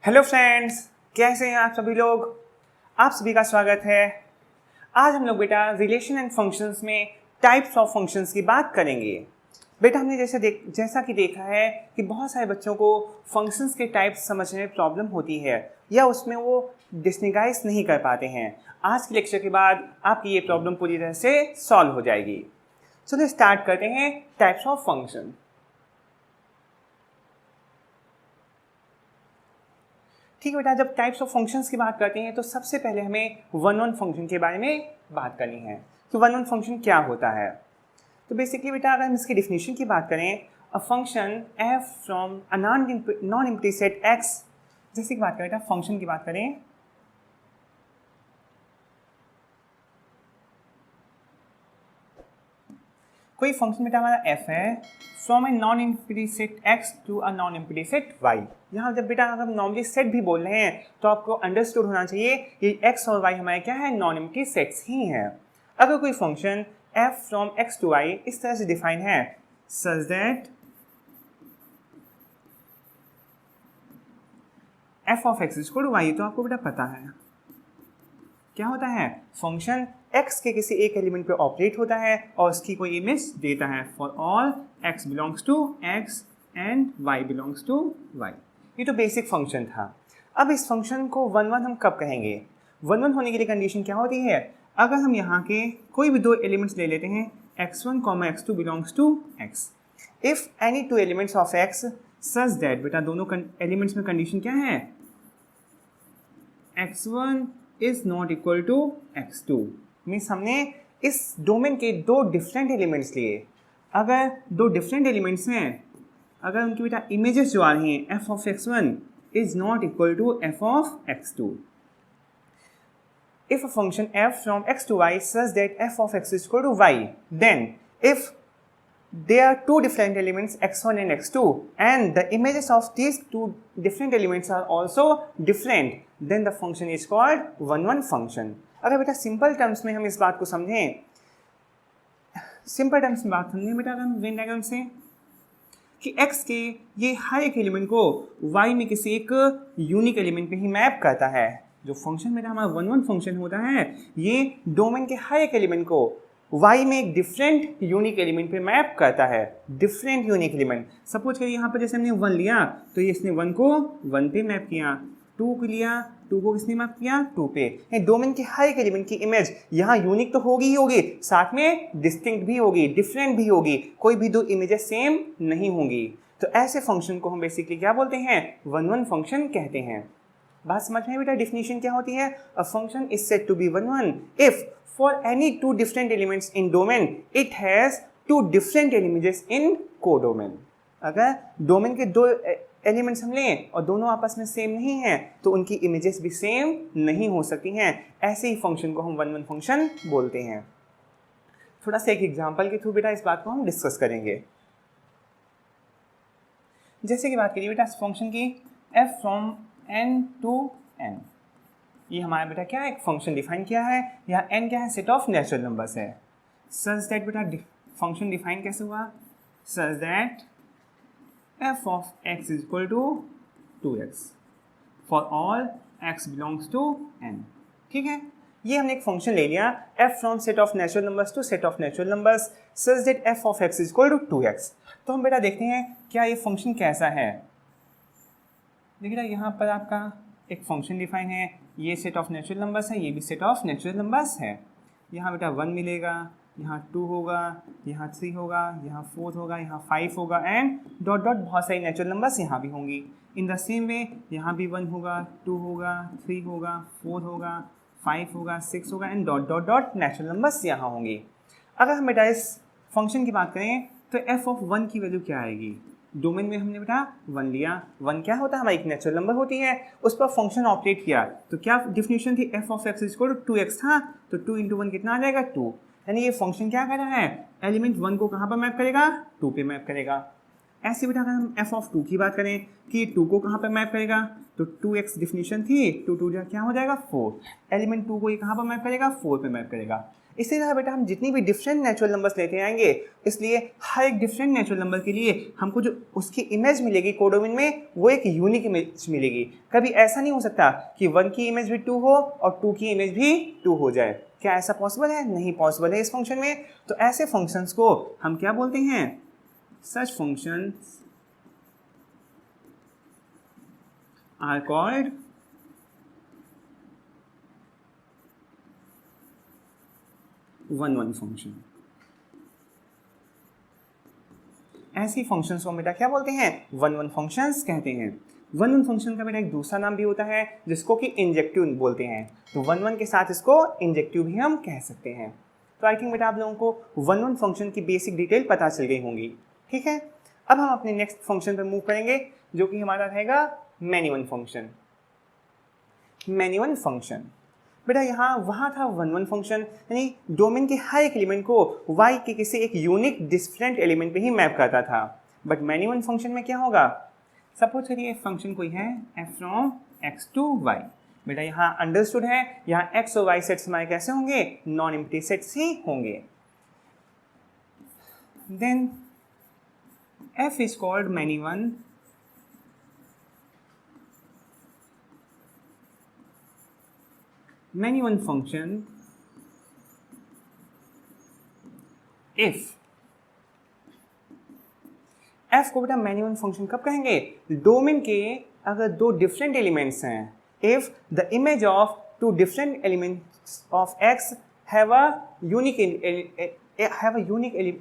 Hello friends, कैसे हैं आप सभी लोग। आप सभी का स्वागत है। आज हम लोग बेटा रिलेशन एंड फंक्शंस में टाइप्स ऑफ फंक्शंस की बात करेंगे। बेटा हमने जैसा कि देखा है कि बहुत सारे बच्चों को फंक्शंस के टाइप्स समझने में प्रॉब्लम होती है या उसमें वो डिस्टिंग्विश नहीं कर पाते हैं। आज के लेक्चर के बाद आपकी ये प्रॉब्लम पूरी तरह से सॉल्व हो जाएगी। चलिए स्टार्ट करते हैं टाइप्स ऑफ फंक्शन। ठीक है बेटा, जब टाइप्स ऑफ फंक्शंस की बात करते हैं तो सबसे पहले हमें वन वन फंक्शन के बारे में बात करनी है। तो वन वन फंक्शन क्या होता है? तो बेसिकली बेटा अगर हम इसकी डिफिनेशन की बात करें, a function F from a non empty set x, जैसे की बात करें बेटा फंक्शन की बात करें, कोई फंक्शन बेटा हमारा f है from a non empty set x to a non empty set y। यहाँ जब बेटा अगर हम नॉर्मली सेट भी बोल रहे हैं तो आपको अंडरस्टूड होना चाहिए ये x और y हमारे क्या है, नॉन एम्प्टी सेट्स ही हैं। अगर कोई function f from x to y इस तरह से डिफाइन है such that f of x equal to y, तो आपको बेटा पता है क्या होता है, फंक्शन x के किसी एक एलिमेंट पे ऑपरेट होता है और उसकी कोई इमेज देता है for all x belongs to x and y belongs to y। ये तो बेसिक फंक्शन था। अब इस फंक्शन को वन वन हम कब कहेंगे? वन वन होने के लिए कंडीशन क्या होती है, अगर हम यहाँ के कोई भी दो एलिमेंट्स ले लेते हैं x1, x2 belongs to x, if any two elements of x such that, बेटा दोनों एलिमेंट्स में कंडीशन क्या है, x1 is not equal to x2, means हमने इस डोमेन के दो डिफरेंट एलिमेंट्स लिए। अगर दो डिफरेंट एलिमेंट्स हैं, अगर उनकी बेटा इमेजेस जो आ रही हैं f of x1 is not equal to f of x2, if a function f from x to y such that f of x is equal to y, then if there are two different elements x1 and x2 and the images of these two different elements are also different, then the function is called one one function। अगर बेटा simple terms में हम इस बात को समझें, simple terms में बात समझें बेटा अगर हम वेन डायग्राम से कि x के ये हर एक एलिमेंट को y में किसी एक यूनिक एलिमेंट पे ही मैप करता है। जो फंक्शन बेटा हमारा वन वन फंक्शन होता है ये डोमेन के हर एक एलिमेंट को y में एक डिफरेंट यूनिक एलिमेंट पे मैप करता है, डिफरेंट यूनिक एलिमेंट। सपोज करिए यहाँ पर जैसे हमने 1 लिया तो ये इसने 1 को 1 पे मैप किया, 2 को लिया 2 को किसने मैप किया, 2 पे। डोमेन के हर एक एलिमेंट की इमेज यहाँ यूनिक तो होगी ही होगी, साथ में डिस्टिंक्ट भी होगी, डिफरेंट भी होगी, कोई भी दो इमेजेस सेम नहीं होंगी। तो ऐसे फंक्शन को हम बेसिकली क्या बोलते हैं, वन वन फंक्शन कहते हैं। बात समझ में बेटा डिफिनेशन क्या होती है, a function is said to be one one if for any two different elements in domain it has two different images in codomain। अगर डोमेन के दो एलिमेंट्स हम लें और दोनों आपस में सेम नहीं हैं तो उनकी इमेजेस भी सेम नहीं हो सकती हैं। ऐसे ही फंक्शन को हम वन वन फंक्शन बोलते हैं। थोड़ा सा एक एग्जांपल के थ्रू बेटा इस बात को हम डिस्कस करेंगे। जैसे कि बात करिए बेटा फंक्शन की f from n to n, ये हमारा बेटा क्या है, एक फंक्शन डिफाइन किया है। यहाँ n क्या है, सेट ऑफ नेचुरल नंबर्स है। सच दैट बेटा फंक्शन डिफाइन कैसे हुआ, such that f of x is equal to 2x for all x belongs to n। ठीक है, ये हमने एक फंक्शन ले लिया f from set of natural numbers to set of natural numbers such that f of x is equal to 2x। तो हम बेटा देखते हैं क्या ये फंक्शन कैसा है। देखिए यहाँ पर आपका एक फंक्शन डिफाइन है, ये सेट ऑफ नेचुरल नंबर्स है, ये भी सेट ऑफ नेचुरल नंबर्स है। यहाँ बेटा 1 मिलेगा, यहाँ 2 होगा, यहाँ 3 होगा, यहाँ 4 होगा, यहाँ 5 होगा एंड डॉट डॉट बहुत सारी नेचुरल नंबर्स यहाँ भी होंगी। इन द सेम वे यहाँ भी 1 होगा, 2 होगा, 3 होगा, 4 होगा, 5 होगा, 6 होगा and dot dot dot natural numbers यहाँ होंगी। अगर हम बेटा इस फंक्शन की बात करें तो f ऑफ 1 की वैल्यू क्या आएगी, डोमेन में हमने बेटा 1 लिया, 1 क्या होता है, हमारी एक नेचुरल नंबर होती है, उस पर फंक्शन ऑपरेट किया तो क्या डिफिनेशन थी, f of x equal to 2x था, तो 2 इंटू 1 कितना आ जाएगा 2। यानी ये फंक्शन क्या कर रहा है, एलिमेंट 1 को कहाँ पर मैप करेगा, 2 पे मैप करेगा। ऐसे बेटा अगर हम f ऑफ 2 की बात करें कि 2 को कहाँ पर मैप करेगा, तो 2x डिफिनेशन थी, 2 2 क्या हो जाएगा 4, एलिमेंट 2 को ये कहाँ पर मैप करेगा, 4 पे मैप करेगा। इसी तरह बेटा हम जितनी भी डिफरेंट नेचुरल नंबर्स लेते आएंगे, इसलिए हर एक डिफरेंट नेचुरल नंबर के लिए हमको जो उसकी इमेज मिलेगी कोडोमेन में, वो एक यूनिक इमेज मिलेगी। कभी ऐसा नहीं हो सकता कि 1 की इमेज भी 2 हो और 2 की इमेज भी 2 हो जाए। क्या ऐसा पॉसिबल है? नहीं पॉसिबल है इस फंक्शन में। तो ऐसे फंक्शंस को हम क्या बोलते हैं? Such functions are called one function. ऐसी फंक्शंस को हम बेटा क्या बोलते हैं? वन फंक्शंस कहते हैं। वन फंक्शन का बेटा एक दूसरा नाम भी होता है जिसको कि इंजेक्टिव बोलते हैं। तो वन के साथ इसको इंजेक्टिव भी हम कह सकते हैं। तो आई थिंक बेटा आप लोगों को वन फंक्शन की बेसिक डिटेल पता चल गई होंगी। ठीक है, अब हम अपने नेक्स्ट फंक्शन पर मूव करेंगे जो कि हमारा रहेगा many one function. Many one function बेटा यहाँ वहाँ था वन फंक्शन, यानी डोमेन के हर एक एलिमेंट को y के किसी एक यूनिक डिफरेंट एलिमेंट पे ही मैप करता था। बट मैनी वन फंक्शन में क्या होगा? सपोज करिए फंक्शन कोई है f from x to y। बेटा यहाँ अंडरस्टूड है, यहाँ x और y सेट्स हमारे कैसे होंगे? नॉन एम्प्टी सेट्स ही होंगे। Then f is called many one many one function if f को बेटा मैनी वन फंक्शन कब कहेंगे? डोमेन के अगर दो डिफरेंट एलिमेंट्स हैं, if the image of two different elements of x have a unique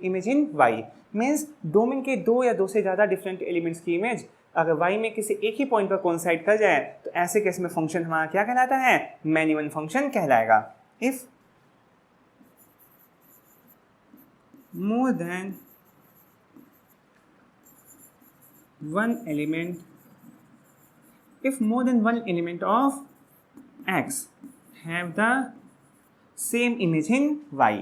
image in y, means domain के दो या दो से ज़्यादा डिफरेंट एलिमेंट्स की इमेज अगर y में किसी एक ही पॉइंट पर कोइंसाइड कर जाए तो ऐसे केस में फंक्शन हमारा क्या कहलाता है? मैनी वन फंक्शन कहलाएगा। If more than one element of x have the same image in y,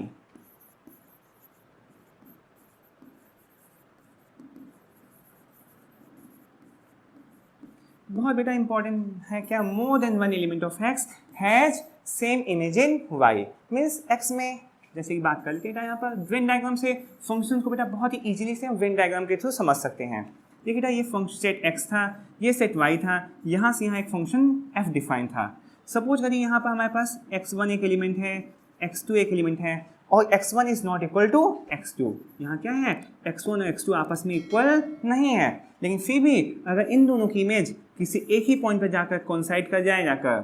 बहुत बेटा इंपॉर्टेंट है क्या? More than one element of x has same image in y, means x में जैसे कि बात करते हैं यहाँ पर वेन डायग्राम से फंक्शन को बेटा बहुत ही इजीली से हम वेन डायग्राम के थ्रू समझ सकते हैं। देखिए बेटा ये फंक्शन सेट x था, ये सेट y था, यहाँ से यहाँ एक फंक्शन f डिफाइन था। सपोज करिए यहाँ पर हमारे पास x1 एक एलिमेंट है, x2 एक एलिमेंट है और x1 is not equal to x2। यहाँ क्या है? x1 और x2 आपस में इक्वल नहीं है, लेकिन फिर भी अगर इन दोनों की इमेज किसी एक ही पॉइंट पर जाकर कोइंसाइड कर जाए जाकर,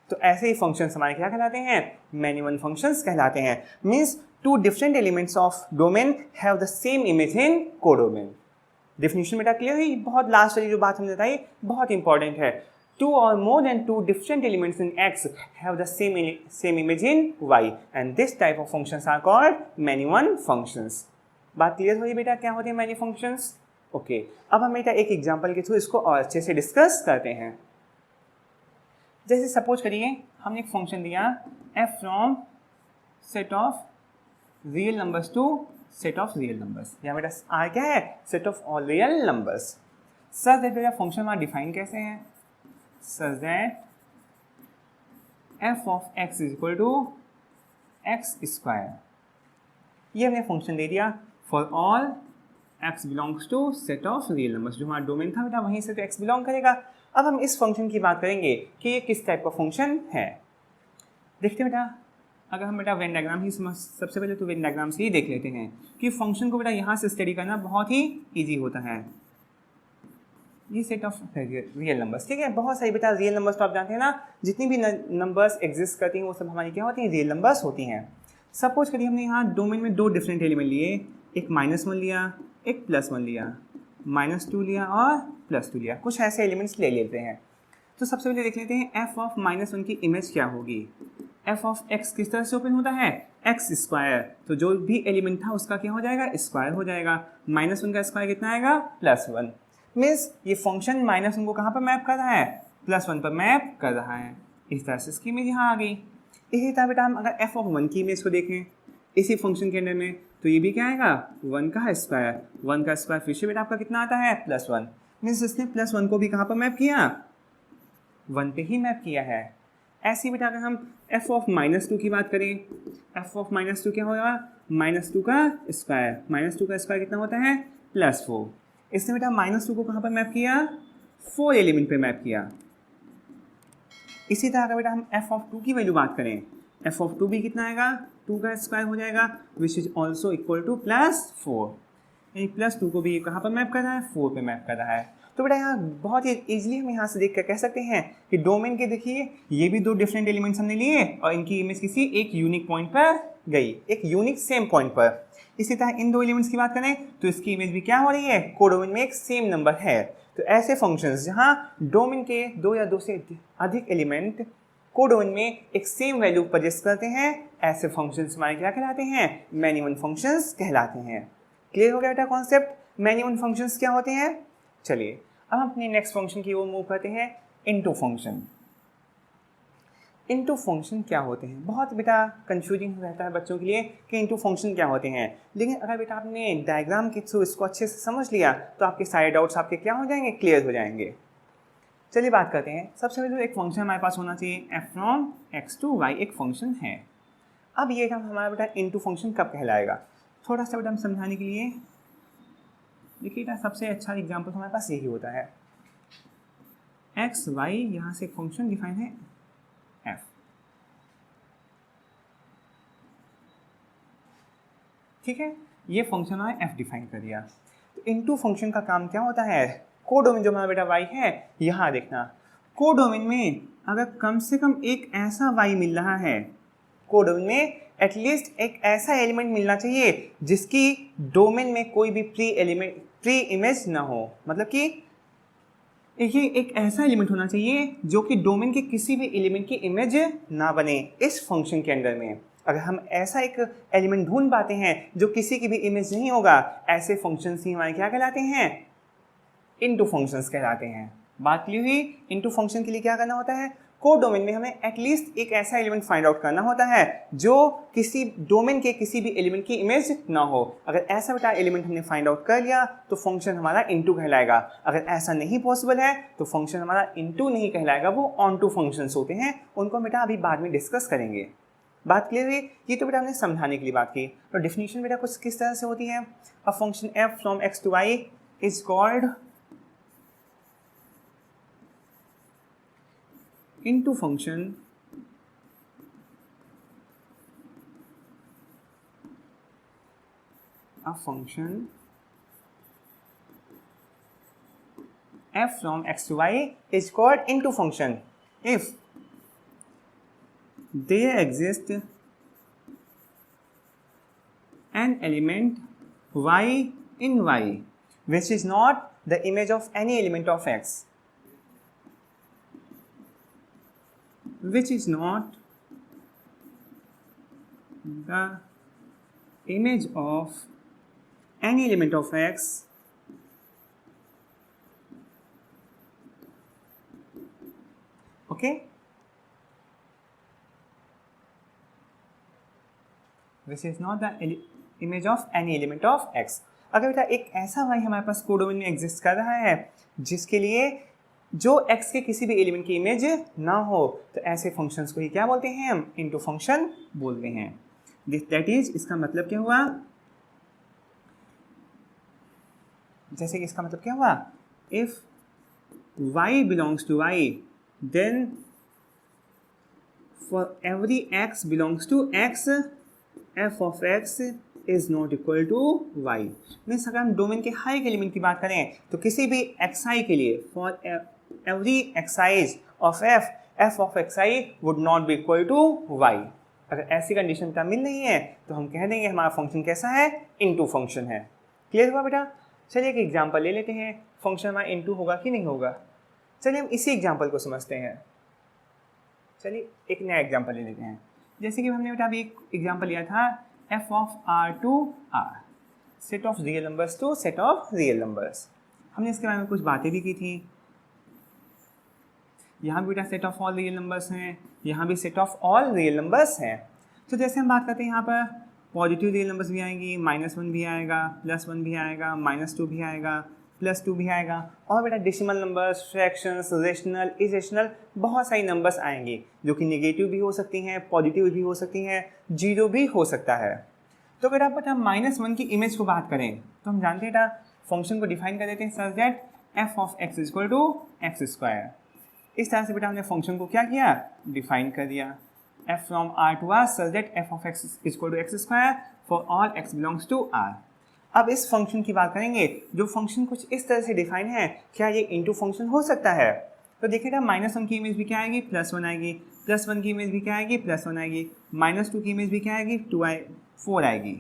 तो ऐसे ही फंक्शंस हमारे क्या कहलाते हैं? मैनी वन फंक्शंस कहलाते हैं। Means two different elements of domain have the same image in codomain. Definition बेटा क्लियर हुई? बहुत लास्ट वाली जो बात हमने बताई बहुत इंपॉर्टेंट है। Two or more than two different elements in X have the same image in Y, and this type of functions are called many one functions. बात क्लियर हुई बेटा क्या होते हैं many functions? ओके, अब हम बेटा एक एग्जांपल के थ्रू इसको और अच्छे से डिस्कस करते हैं। जैसे सपोज करिए हमने एक फंक्शन दिया f from set of real numbers to set of real numbers. यहाँ बेटा R क्या है? Set of all real numbers. Sir that बेटा फंक्शन हमारा डिफाइन कैसे है? such that f of x is equal to x square। ये हमने फंक्शन दे दिया for all x belongs to set of real numbers। जो हमारा डोमेन था बेटा वहीं से तो x बिलोंग करेगा। अब हम इस फंक्शन की बात करेंगे कि ये किस टाइप का फंक्शन है। देखते हैं बेटा, अगर हम बेटा वेन डायग्राम ही सबसे पहले तो वेन डायग्राम से ही देख लेते हैं कि फंक्शन को बेटा यहाँ से स्टडी करना बहुत ही ईजी होता है। ये सेट ऑफ रियल नंबर्स, ठीक है, बहुत सारी बेटा रियल नंबर्स तो आप जानते हैं ना, जितनी भी नंबर्स एग्जिस्ट करती हैं वो सब हमारी क्या होती हैं? रियल नंबर्स होती हैं। सपोज करिए हमने यहाँ डोमेन में दो डिफरेंट एलिमेंट लिए, एक -1 लिया, एक +1 लिया, -2 लिया और +2 लिया। कुछ ऐसे एलिमेंट्स ले लेते हैं। तो सबसे पहले देख लेते हैं f ऑफ -1 की इमेज क्या होगी। f ऑफ x किस तरह से ओपन होता है? x square. तो जो भी एलिमेंट था उसका क्या हो जाएगा? स्क्वायर हो जाएगा। -1 का स्क्वायर कितना आएगा? +1। मीन्स ये फंक्शन -1 को कहाँ पर मैप कर रहा है? +1 पर मैप कर रहा है। इस तरह से इसकी इमेज यहाँ आ गई। इसी तरह बेटा हम अगर f ऑफ 1 की इमेज को देखें इसी फंक्शन के अंदर में, तो ये भी क्या आएगा? 1 का स्क्वायर। 1 का स्क्वायर फिर से बेटा आपका कितना आता है? +1। मीन्स इसने +1 को भी कहाँ पर मैप किया? 1 पे ही मैप किया है। ऐसे ही बेटा अगर हम f ऑफ -2 की बात करें, f ऑफ -2 क्या होगा, -2 का स्क्वायर, -2 का स्क्वायर कितना होता है, +4। इसने बेटा -2 को कहाँ पर मैप किया, 4 एलिमेंट पे मैप किया। इसी तरह अगर बेटा हम f ऑफ 2 की वैल्यू बात करें, f ऑफ 2 भी कितना आएगा, 2 का स्क्वायर हो जाएगा, which is also equal to +4। यानी +2 को भी कहाँ पर मैप कर रहा है, 4 पे मैप कर रहा है। तो बेटा यहाँ बहुत ही इजीली हम यहाँ से देख कर कह सकते हैं कि डोमेन के देखिए ये भी दो डिफरेंट एलिमेंट्स हमने लिए और इनकी इमेज किसी एक यूनिक पॉइंट पर गई, एक यूनिक सेम पॉइंट पर। इसी तरह इन दो एलिमेंट्स की बात करें तो इसकी इमेज भी क्या हो रही है, कोडोमेन में एक सेम नंबर है। तो ऐसे फंक्शंस जहाँ डोमेन के दो या दो से अधिक एलिमेंट कोडोमेन में एक सेम वैल्यू प्रोजेक्ट करते हैं, ऐसे फंक्शंस हमारे क्या कहलाते हैं, मैनी वन फंक्शंस कहलाते हैं। क्लियर हो गया बेटा कॉन्सेप्ट, मैनी वन फंक्शंस क्या होते हैं। चलिए अब हम अपने नेक्स्ट फंक्शन की ओर मूव करते हैं, इनटू फंक्शन। इनटू फंक्शन क्या होते हैं, बहुत बेटा कंफ्यूजिंग रहता है बच्चों के लिए कि इनटू फंक्शन क्या होते हैं, लेकिन अगर बेटा आपने डायग्राम के थ्रू इसको अच्छे से समझ लिया तो आपके सारे डाउट्स आपके क्या हो जाएंगे, क्लियर हो जाएंगे। चलिए बात करते हैं। सबसे पहले तो एक फंक्शन हमारे पास होना चाहिए, f from x to y एक फंक्शन है। अब ये हमारा बेटा इनटू फंक्शन कब कहलाएगा, थोड़ा सा बेटा हम समझाने के लिए देखिए बेटा सबसे अच्छा एग्जाम्पल हमारे पास यही होता है, एक्स वाई, यहाँ से एक फंक्शन डिफाइन है f। ठीक है, ये फंक्शन हमारा f डिफाइन कर दिया। तो इनटू फंक्शन का काम क्या होता है, कोडोमेन जो हमारा बेटा y है, यहाँ देखना कोडोमेन में अगर कम से कम एक ऐसा y मिल रहा है, कोडोमेन में एटलीस्ट एक ऐसा एलिमेंट मिलना चाहिए जिसकी डोमेन में कोई भी प्री इमेज ना हो, मतलब कि ये एक ऐसा एलिमेंट होना चाहिए जो कि डोमेन के किसी भी एलिमेंट की इमेज ना बने इस फंक्शन के अंदर में। अगर हम ऐसा एक एलिमेंट ढूंढ पाते हैं जो किसी की भी इमेज नहीं होगा, ऐसे फंक्शंस ही हमारे क्या कहलाते हैं, इनटू फंक्शंस कहलाते हैं। बात क्लियर हुई। इनटू फंक्शन के लिए क्या करना होता है, कोडोमेन में हमें एटलीस्ट एक ऐसा एलिमेंट फाइंड आउट करना होता है जो किसी डोमेन के किसी भी एलिमेंट की इमेज ना हो। अगर ऐसा बेटा एलिमेंट हमने फाइंड आउट कर लिया तो फंक्शन हमारा इनटू कहलाएगा। अगर ऐसा नहीं पॉसिबल है तो फंक्शन हमारा इनटू नहीं कहलाएगा, वो ऑन टू फंक्शंस होते हैं, उनको बेटा अभी बाद में डिस्कस करेंगे। बात क्लियर हुई। ये तो बेटा हमने समझाने के लिए बात की। तो डेफिनेशन बेटा कुछ किस तरह से होती है, a function f from x to y is called into function a function f from x to y is called into function if there exists an element y in y which is not the image of any element of x, which is not the image of any element of x okay, which is not the image of any element of x। अगर बेटा एक ऐसा y हमारे पास codomain में exist कर रहा है जिसके लिए जो x के किसी भी एलिमेंट की इमेज ना हो, तो ऐसे फंक्शंस को ही क्या बोलते हैं, हम इनटू फंक्शन बोलते हैं। दैट इज, इसका मतलब क्या हुआ, जैसे कि इसका मतलब क्या हुआ, if y belongs to y then for every x belongs to x f of x is not equal to y। Means अगर हम डोमेन के हर एक एलिमेंट की बात करें तो किसी भी xi के लिए for every xi of f of xi would not be equal to y। अगर ऐसी कंडीशन का मिल रही है तो हम कह देंगे हमारा फंक्शन कैसा है, इनटू फंक्शन है। क्लियर हुआ बेटा। चलिए एक एग्जांपल ले लेते हैं, फंक्शन हमारा इनटू होगा कि नहीं होगा। चलिए हम इसी एग्जांपल को समझते हैं। चलिए एक नया एग्जांपल ले लेते हैं। जैसे कि हमने बेटा अभी एक एग्जांपल लिया था, f of r to r, set of real numbers to set of real numbers. हमने इसके बारे में कुछ बातें भी की थी। यहाँ भी बेटा set of all real numbers हैं, यहाँ भी set of all real numbers हैं। तो जैसे हम बात करते हैं यहाँ पर पॉजिटिव रियल नंबर्स भी आएंगी, -1 भी आएगा, +1 भी आएगा, -2 भी आएगा, +2 भी आएगा। और बेटा decimal numbers, fractions, rational, irrational बहुत सारी नंबर्स आएंगी जो कि नेगेटिव भी हो सकती हैं, पॉजिटिव भी हो सकती हैं, जीरो भी हो सकता है। तो बेटा -1 की इमेज को बात करें तो हम जानते हैं बेटा फंक्शन को डिफाइन कर देते हैं such that f of x equal to x square. इस तरह से बेटा हमने फंक्शन को क्या किया, डिफाइन कर दिया। f from r to r such that f of x equal to x square for all x belongs to r। अब इस फंक्शन की बात करेंगे जो फंक्शन कुछ इस तरह से डिफाइन है, क्या ये इनटू फंक्शन हो सकता है? तो देखिएगा -1 की इमेज भी क्या आएगी, +1 आएगी, +1 की इमेज भी क्या आएगी, +1 आएगी, -2 की इमेज भी क्या आएगी, 4 आएगी,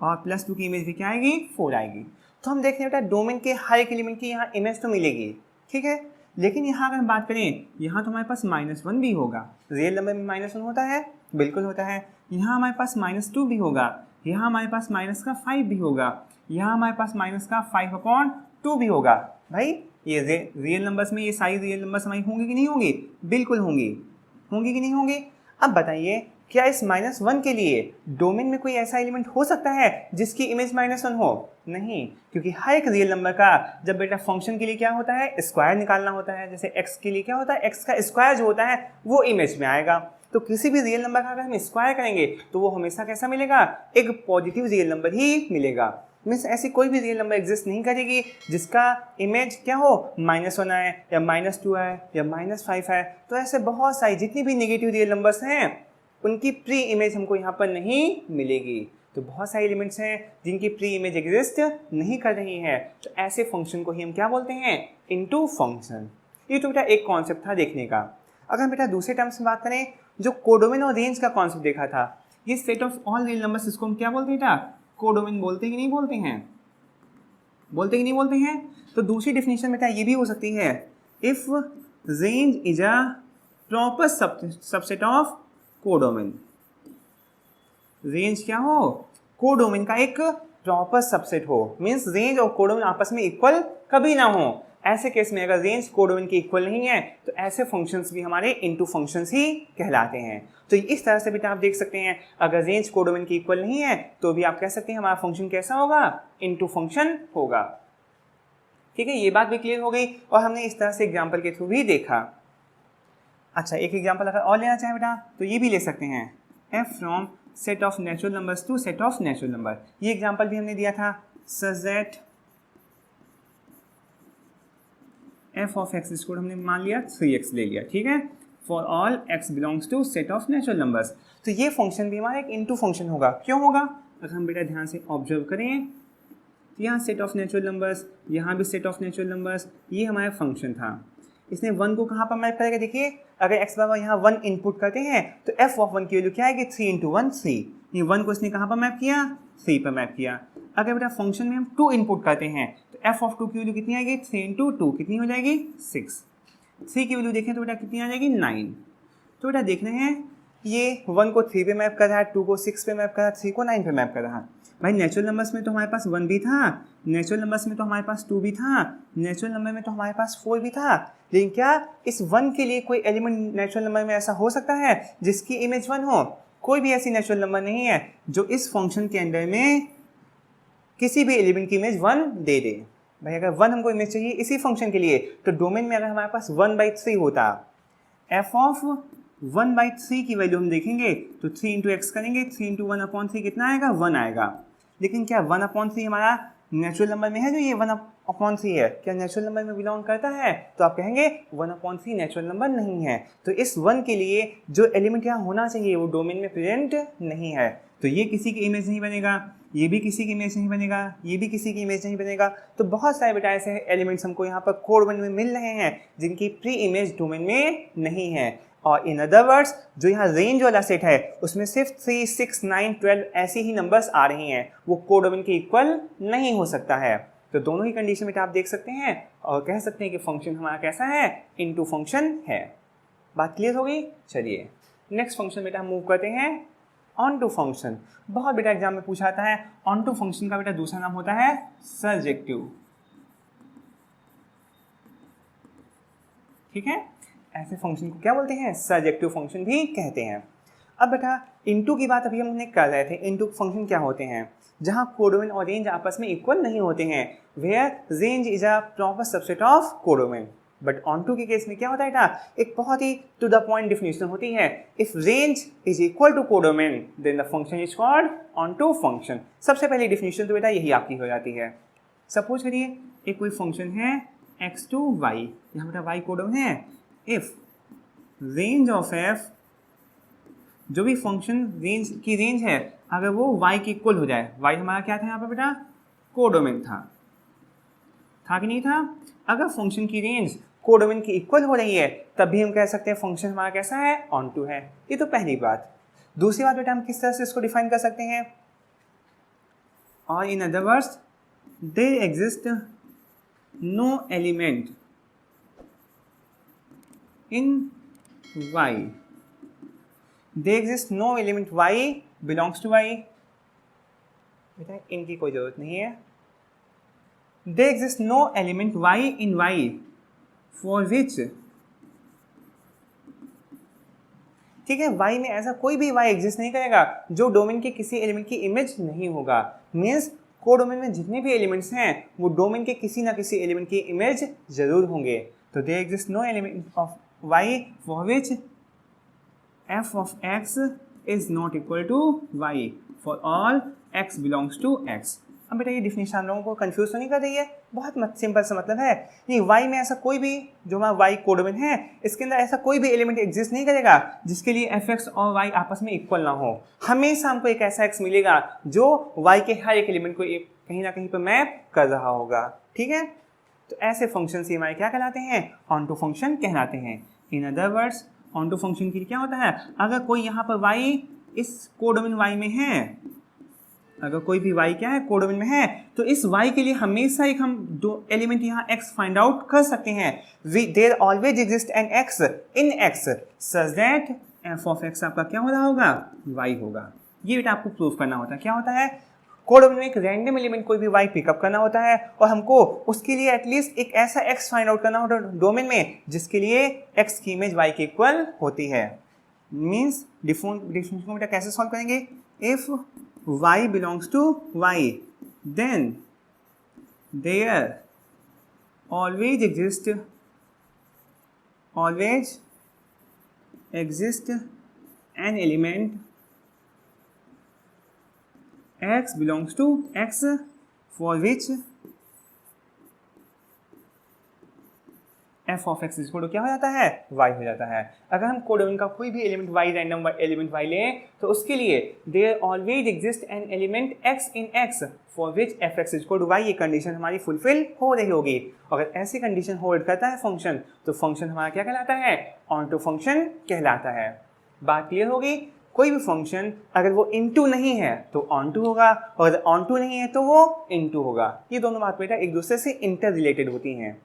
और +2 की इमेज भी क्या आएगी, 4 आएगी। तो हम देखते हैं बेटा डोमेन के हर एक एलिमेंट की यहाँ इमेज तो मिलेगी, ठीक है। लेकिन यहाँ अगर हम बात करें, यहाँ तो हमारे पास -1 भी होगा। रियल नंबर में -1 होता है, बिल्कुल होता है। यहाँ हमारे पास -2 भी होगा, यहाँ हमारे पास -5 भी होगा, यहाँ हमारे पास -5/2 भी होगा। भाई ये रियल नंबर्स में ये सारी रियल नंबर्स हमारी होंगी कि नहीं होंगी? बिल्कुल होंगी, होंगी कि नहीं होंगी? अब बताइए क्या इस -1 के लिए डोमेन में कोई ऐसा एलिमेंट हो सकता है जिसकी इमेज -1 हो? नहीं, क्योंकि हर एक रियल नंबर का जब बेटा फंक्शन के लिए क्या होता है, स्क्वायर निकालना होता है। जैसे x के लिए क्या होता है, x का स्क्वायर जो होता है वो इमेज में आएगा। तो किसी भी रियल नंबर का अगर हम स्क्वायर करेंगे तो वो हमेशा कैसा मिलेगा, एक पॉजिटिव रियल नंबर ही मिलेगा। मीन्स ऐसी कोई भी रियल नंबर एग्जिस्ट नहीं करेगी जिसका इमेज क्या हो, -1 आए या -2 आए या -5 आए। तो ऐसे बहुत सारी जितनी भी नेगेटिव रियल नंबर्स हैं उनकी प्री इमेज हमको यहाँ पर नहीं मिलेगी। तो बहुत सारे एलिमेंट्स हैं जिनकी प्री इमेज एग्जिस्ट नहीं कर रही है, तो ऐसे फंक्शन को ही हम क्या बोलते हैं, इनटू फंक्शन। ये तो बेटा एक कॉन्सेप्ट था देखने का। अगर हम बेटा दूसरे टर्म्स में बात करें, जो कोडोमेन और रेंज का कॉन्सेप्ट देखा था, ये set of all real numbers, इसको हम क्या बोलते हैं बेटा, कोडोमेन बोलते हैं कि नहीं बोलते हैं? बोलते कि नहीं बोलते हैं? तो दूसरी डेफिनेशन बेटा ये भी हो सकती है, if range is a proper subset of codomain. Range क्या हो, कोडोमेन का एक प्रॉपर सबसेट हो। मींस रेंज और कोडोमेन आपस में इक्वल कभी ना हो। ऐसे केस में अगर रेंज कोडोमेन के इक्वल नहीं है तो ऐसे फंक्शंस भी हमारे इनटू फंक्शंस ही कहलाते हैं। तो इस तरह से बेटा आप देख सकते हैं, अगर रेंज कोडोमेन के इक्वल नहीं है तो भी आप कह सकते हैं हमारा फंक्शन कैसा होगा, इनटू फंक्शन होगा। ठीक है, ये बात भी क्लियर हो गई और हमने इस तरह से एग्जाम्पल के थ्रू भी देखा। अच्छा, एक एग्जाम्पल अगर और लेना चाहे बेटा तो ये भी ले सकते हैं, f from set of natural numbers to set of natural number. ये एग्जाम्पल भी हमने दिया था, such that f of x इसको हमने मान लिया 3x ले लिया, ठीक है, for all x belongs to set of natural numbers. तो ये फंक्शन भी हमारा एक इनटू फंक्शन होगा। क्यों होगा? अगर हम बेटा ध्यान से ऑब्जर्व करें, यहाँ सेट ऑफ नेचुरल नंबर्स, यहाँ भी सेट ऑफ नेचुरल नंबर्स, ये हमारा फंक्शन था। इसने 1 को कहाँ पर मैप करेगा? देखिए, अगर x बराबर यहाँ 1 इनपुट करते हैं तो f ऑफ 1 की वैल्यू क्या आएगी, 3 × 1 3। ये 1 को इसने कहाँ पर मैप किया, 3 पर मैप किया। अगर बेटा फंक्शन में हम 2 इनपुट करते हैं तो f ऑफ 2 की वैल्यू कितनी आएगी, 3 × 2 कितनी हो जाएगी, 6। 3 की वैल्यू देखें तो बेटा कितनी आ जाएगी, 9। तो बेटा देख रहे हैं ये 1 को 3 पे मैप कर रहा है, 2 को 6 पे मैप कर रहा है, 3 को 9 पे मैप कर रहा है। भाई नेचुरल नंबर्स में तो हमारे पास 1 भी था, नेचुरल नंबर्स में तो हमारे पास 2 भी था, नेचुरल नंबर में तो हमारे पास 4 भी था। लेकिन क्या इस 1 के लिए कोई एलिमेंट नेचुरल नंबर में ऐसा हो सकता है जिसकी इमेज 1 हो? कोई भी ऐसी नेचुरल नंबर नहीं है जो इस फंक्शन के अंदर में किसी भी एलिमेंट की इमेज 1 दे दे। भाई अगर 1 हमको इमेज चाहिए इसी फंक्शन के लिए, तो डोमेन में अगर हमारे पास 1/3 होता, f ऑफ 1/3 की वैल्यू हम देखेंगे तो 3 × x करेंगे, 3 × 1/3 कितना आएगा, 1 आएगा। लेकिन क्या 1/3 हमारा नेचुरल नंबर में है? जो ये 1/3 है क्या नेचुरल नंबर में बिलोंग करता है? तो आप कहेंगे 1/3 नेचुरल नंबर नहीं है। तो इस 1 के लिए जो एलिमेंट यहाँ होना चाहिए वो डोमेन में प्रेजेंट नहीं है, तो ये किसी की इमेज नहीं बनेगा, ये भी किसी की इमेज नहीं बनेगा, ये भी किसी की इमेज नहीं बनेगा। तो बहुत सारे बेटा ऐसे एलिमेंट्स हमको यहाँ पर कोड वन में मिल रहे हैं जिनकी प्री इमेज डोमेन में नहीं है। और इन अदर वर्ड्स जो यहाँ रेंज वाला सेट है उसमें सिर्फ 3, 6, 9, 12 ऐसी ही नंबर्स आ रही हैं, वो कोड डोमेन के इक्वल नहीं हो सकता है। तो दोनों ही कंडीशन बेटा आप देख सकते हैं और कह सकते हैं कि फंक्शन हमारा कैसा है, इनटू फंक्शन है। बात क्लियर हो गई? चलिए नेक्स्ट फंक्शन बेटा हम मूव करते हैं ऑन टू फंक्शन। बहुत बेटा एग्जाम में पूछा आता है, ऑन टू फंक्शन का बेटा दूसरा नाम होता है सर्जेक्टिव। ठीक है, ऐसे फंक्शन को क्या बोलते हैं, सर्जेक्टिव फंक्शन भी कहते हैं। अब बेटा इनटू की बात अभी हमने कर रहे थे। इनटू फंक्शन क्या होते हैं? जहां कोडोमेन और रेंज आपस में इक्वल नहीं होते हैं, where range is a proper subset of codomain. But onto के केस में क्या होता है बेटा, एक बहुत ही टू द पॉइंट डिफिनेशन होती है। If range is equal to codomain then the function is called onto function. सबसे पहली डिफिनेशन तो बेटा यही आपकी हो जाती है। सपोज करिए एक कोई फंक्शन है x टू y, यहाँ बेटा y कोडोमेन है। इफ रेंज ऑफ f, जो भी फंक्शन रेंज की रेंज है अगर वो y के इक्वल हो जाए, y हमारा क्या था यहाँ पर बेटा, कोडोमेन था कि नहीं था? अगर फंक्शन की रेंज कोडोमेन की इक्वल हो रही है तब भी हम कह सकते हैं फंक्शन हमारा कैसा है, ऑनटू है। ये तो पहली बात। दूसरी बात बेटा हम किस तरह से इसको डिफाइन कर सकते हैं? और in other words there exist no element in y, there exist no element y belongs to y। बेटा इनकी कोई जरूरत नहीं है। There exists no element y in y for which, ठीक है, y में ऐसा कोई भी y एग्जिस्ट नहीं करेगा जो डोमेन के किसी एलिमेंट की इमेज नहीं होगा। मीन्स कोडोमेन में जितने भी एलिमेंट्स हैं वो डोमेन के किसी ना किसी एलिमेंट की इमेज जरूर होंगे। तो there exists no element of y for which f of x is not equal to y for all x belongs to x। अब बेटा ये डिफिनेशन हम लोगों को कंफ्यूज तो नहीं कर रही है? बहुत सिंपल सा मतलब है। नहीं, y में ऐसा कोई भी, जो हमारा y कोडोमेन है इसके अंदर ऐसा कोई भी एलिमेंट एग्जिस्ट नहीं करेगा जिसके लिए fx और y आपस में इक्वल ना हो। हमेशा हमको एक ऐसा x मिलेगा जो y के हर एक एलिमेंट को कहीं ना कहीं पर मैप कर रहा होगा। ठीक है, तो ऐसे फंक्शन से हमारे क्या कहलाते हैं, ऑनटू फंक्शन कहलाते हैं। इन अदर वर्ड्स ऑनटू फंक्शन के लिए क्या होता है, अगर कोई यहाँ पर y इस कोडोमेन y में है, अगर कोई भी y क्या है, कोडोमेन में है, तो इस y के लिए हमेशा एक हम दो एलिमेंट यहाँ x फाइंड आउट कर सकते हैं। There always exist an x in x such that f of x आपका क्या हो रहा होगा, y होगा। ये बेटा आपको प्रूफ करना होता है। क्या होता है, कोडोमेन में एक रैंडम एलिमेंट कोई भी y पिकअप करना होता है और हमको उसके लिए एटलीस्ट एक ऐसा x फाइंड आउट करना होता है डोमेन में जिसके लिए x की इमेज y के इक्वल होती है। मीन्स डिफरेंशियल को बेटा कैसे सॉल्व करेंगे, if y belongs to y then there always exist an element x belongs to x for which f of x equal to क्या हो जाता है, y हो जाता है। अगर हम कोडोमेन का कोई भी element y, random element y लें तो उसके लिए there always exist an element x in x for which f x equal to y, ये कंडीशन हमारी फुलफिल हो रही होगी। अगर ऐसी कंडीशन होल्ड करता है फंक्शन तो फंक्शन हमारा क्या कहलाता है, ऑनटू फंक्शन कहलाता है। बात क्लियर होगी? कोई भी फंक्शन अगर वो इनटू नहीं है तो ऑनटू होगा और अगर ऑनटू नहीं है तो वो इनटू होगा। ये दोनों बात बेटा एक दूसरे से इंटर रिलेटेड होती हैं।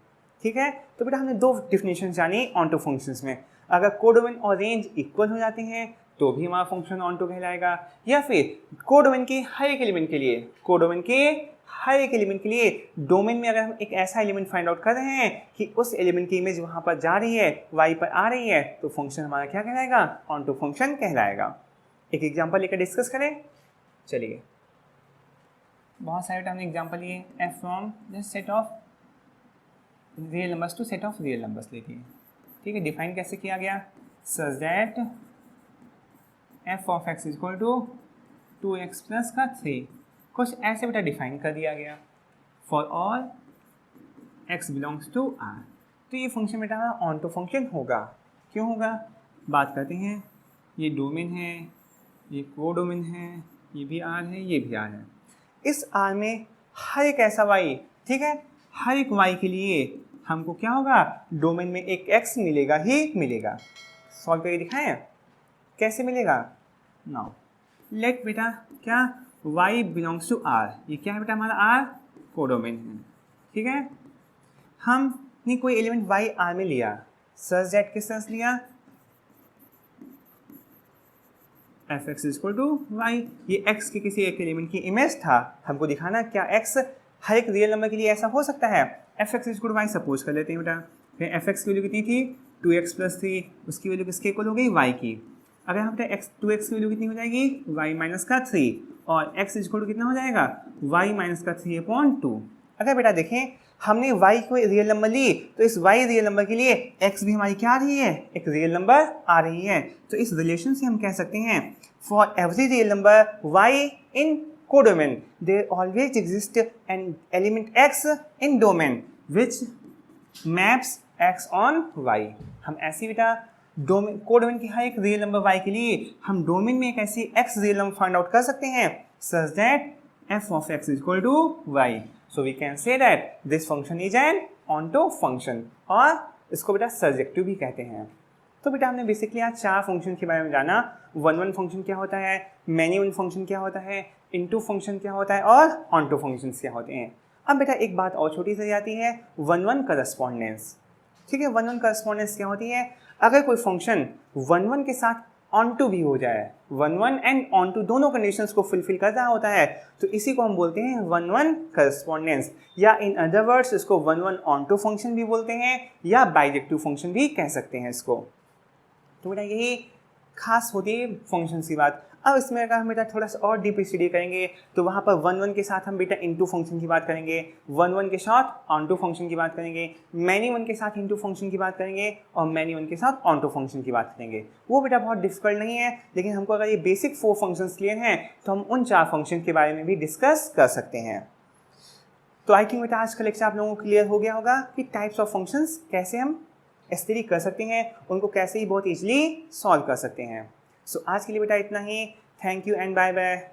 ठीक है, तो बेटा हमने दो डिफिनेशन जानी ऑनटू फंक्शंस में। अगर कोडोमेन और रेंज इक्वल हो जाते हैं तो भी हमारा फंक्शन ऑनटू कहलाएगा, या फिर कोडोमेन के हर एक एलिमेंट के लिए, कोडोमेन के हर एक एलिमेंट के लिए डोमेन में अगर हम एक ऐसा एलिमेंट फाइंड आउट कर रहे हैं कि उस एलिमेंट की इमेज वहाँ पर जा रही है, y पर आ रही है, तो फंक्शन हमारा क्या कहलाएगा, ऑनटू फंक्शन कहलाएगा। एक एग्जाम्पल लेकर डिस्कस करें। चलिए, बहुत सारे हमने एग्जाम्पल लिए, f from this set of real numbers to set of real numbers लेती है। ठीक है, डिफाइन कैसे किया गया, such that f of x equal to 2x plus का 3, कुछ ऐसे बेटा डिफाइन कर दिया गया for all x belongs to r। तो ये फंक्शन बेटा ऑनटू फंक्शन होगा। क्यों होगा, बात करते हैं। ये डोमेन है, ये कोडोमेन है, ये भी r है, ये भी r है। इस r में हर एक ऐसा y, ठीक है, हर एक y के लिए हमको क्या होगा, डोमेन में एक x मिलेगा ही मिलेगा। सॉल्व करके दिखाएं कैसे मिलेगा। नाउ लेट बेटा क्या y बिलोंग्स टू r, ये क्या है बेटा हमारा r कोडोमेन है। ठीक है, हमने कोई एलिमेंट y r में लिया, सच दैट किस तरह से लिया, f x equal to y, ये x के किसी एक एलिमेंट की इमेज था। हमको दिखाना क्या x हर एक रियल नंबर के लिए ऐसा हो सकता है। F x equal to y suppose कर लेते हैं बेटा, फिर एफ एक्स की वैल्यू कितनी थी 2x प्लस 3, उसकी वैल्यू किसके इक्वल हो गई y की। अगर हम एक्स 2x की वैल्यू कितनी हो जाएगी y माइनस का 3 और x इक्वल टू कितना हो जाएगा y माइनस का 3/2। अगर बेटा देखें हमने y को रियल नंबर ली तो इस y रियल नंबर के लिए x भी हमारी क्या आ रही है एक रियल नंबर आ रही है। तो इस रिलेशन से हम कह सकते हैं for every real number y in codomain there always exist an element x in domain which maps x on y। हम ऐसी बेटा डोमेन कोडोमेन की हर एक रियल नंबर y के लिए हम डोमेन में एक ऐसी x real number find out कर सकते हैं such that f of x is equal to y. So we can say that this function is an onto function और इसको बेटा सर्जेक्टिव भी कहते हैं। तो बेटा हमने बेसिकली आज 4 फंक्शन के बारे में जाना। 1-1 फंक्शन क्या होता है, मैनी वन फंक्शन क्या होता है, इनटू फंक्शन क्या होता है और ऑनटू फंक्शन क्या होते हैं। अब बेटा एक बात और छोटी सी आती है 1-1 करस्पॉन्डेंस। ठीक है, 1-1 करस्पॉन्डेंस क्या होती है, अगर कोई फंक्शन 1-1 के साथ ऑनटू भी हो जाए, 1-1 एंड ऑनटू दोनों कंडीशंस को फुलफिल कर रहा होता है तो इसी को हम बोलते हैं 1-1 करस्पॉन्डेंस, या इन अदर वर्ड्स इसको 1-1 ऑनटू फंक्शन भी बोलते हैं या बाइजेक्टिव फंक्शन भी कह सकते हैं इसको। तो बेटा यही खास होती है फंक्शन की बात। अब इसमें अगर हम बेटा थोड़ा सा और डीप स्टडी करेंगे तो वहाँ पर 1-1 के साथ हम बेटा इनटू फंक्शन की बात करेंगे, 1-1 के साथ ऑनटू फंक्शन की बात करेंगे, मैनी वन के साथ इनटू फंक्शन की बात करेंगे और मैनी वन के साथ ऑनटू फंक्शन की बात करेंगे। वो बेटा बहुत डिफिकल्ट नहीं है, लेकिन हमको अगर ये बेसिक 4 फंक्शंस क्लियर हैं तो हम उन 4 फंक्शन के बारे में भी डिस्कस कर सकते हैं। तो आई थिंक बेटा आज का लेक्चर आप लोगों को क्लियर हो गया होगा कि टाइप्स ऑफ फंक्शंस कैसे हम स्टडी कर सकते हैं, उनको कैसे ही बहुत ईजिली सॉल्व कर सकते हैं। सो आज के लिए बेटा इतना ही। Thank you and bye bye.